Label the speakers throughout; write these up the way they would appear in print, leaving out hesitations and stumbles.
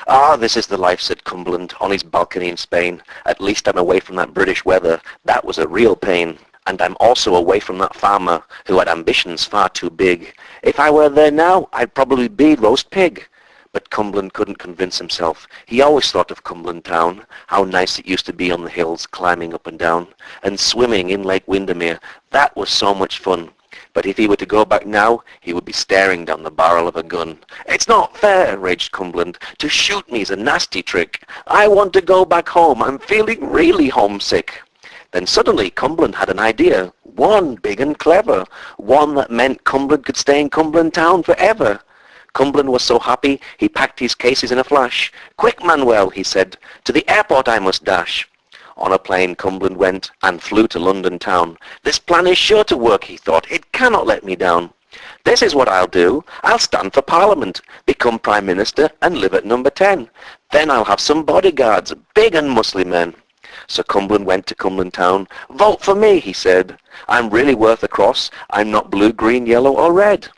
Speaker 1: "Ah, this is the life," said Cumberland, on his balcony in Spain. "At least I'm away from that British weather. That was a real pain. And I'm also away from that farmer who had ambitions far too big. If I were there now, I'd probably be roast pig." But Cumberland couldn't convince himself. He always thought of Cumberland town, how nice it used to be on the hills, climbing up and down, and swimming in Lake Windermere. That was so much fun. But if he were to go back now, he would be staring down the barrel of a gun. "It's not fair," raged Cumberland. "To shoot me is a nasty trick. I want to go back home. I'm feeling really homesick." Then suddenly Cumberland had an idea, one big and clever, one that meant Cumberland could stay in Cumberland town forever. Cumberland was so happy, he packed his cases in a flash. "Quick, Manuel," he said, "to the airport I must dash." On a plane Cumberland went and flew to London town. "This plan is sure to work," he thought. "It cannot let me down. This is what I'll do. I'll stand for Parliament, become Prime Minister and live at number 10. Then I'll have some bodyguards, big and muscly men." So Cumberland went to Cumberland town. "Vote for me," he said. "I'm really worth a cross. I'm not blue, green, yellow or red.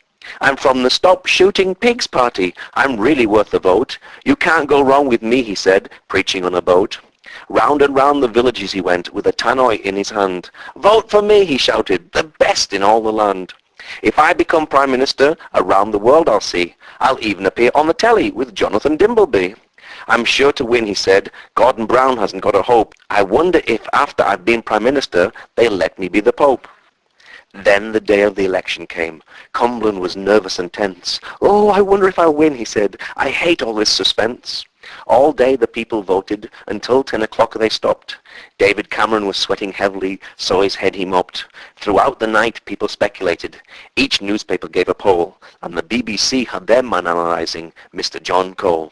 Speaker 1: I'm from the Stop Shooting Pigs party. I'm really worth the vote. You can't go wrong with me," he said, preaching on a boat. Round and round the villages he went with a tannoy in his hand. "Vote for me," he shouted, "the best in all the land. If I become Prime Minister, around the world I'll see. I'll even appear on the telly with Jonathan Dimbleby. I'm sure to win," he said. "Gordon Brown hasn't got a hope. I wonder if after I've been Prime Minister, they'll let me be the Pope." Then the day of the election came. Cumberland was nervous and tense. "Oh, I wonder if I'll win," he said. "I hate all this suspense." All day the people voted, until 10 o'clock they stopped. David Cameron was sweating heavily, so his head he mopped. Throughout the night people speculated. Each newspaper gave a poll, and the BBC had their man analysing, Mr. John Cole.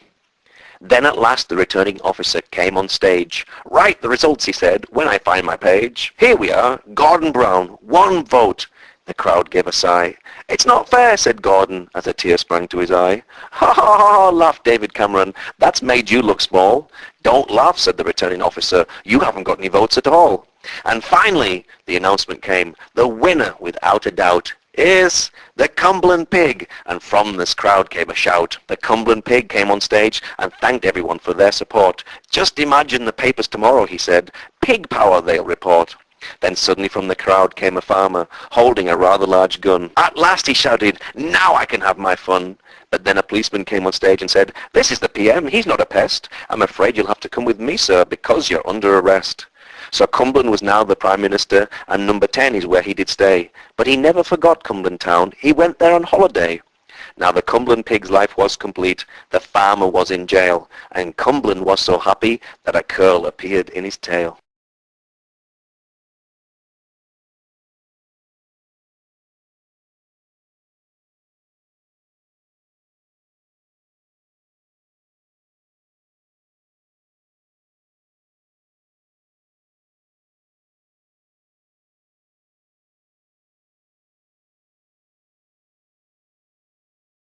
Speaker 1: Then at last the returning officer came on stage. "Write the results," he said, "when I find my page. Here we are, Gordon Brown, 1 vote. The crowd gave a sigh. "It's not fair," said Gordon, as a tear sprang to his eye. "Ha ha ha," laughed David Cameron. "That's made you look small." "Don't laugh," said the returning officer. "You haven't got any votes at all." And finally the announcement came. The winner, without a doubt, is the Cumberland Pig. And from this crowd came a shout. The Cumberland Pig came on stage and thanked everyone for their support. "Just imagine the papers tomorrow," he said. "Pig power they'll report." Then suddenly from the crowd came a farmer, holding a rather large gun. "At last," he shouted, "now I can have my fun." But then a policeman came on stage and said, "This is the PM, he's not a pest. I'm afraid you'll have to come with me, sir, because you're under arrest." So Cumberland was now the Prime Minister, and number 10 is where he did stay. But he never forgot Cumberland town. He went there on holiday. Now the Cumberland Pig's life was complete. The farmer was in jail, and Cumberland was so happy that a curl appeared in his tail.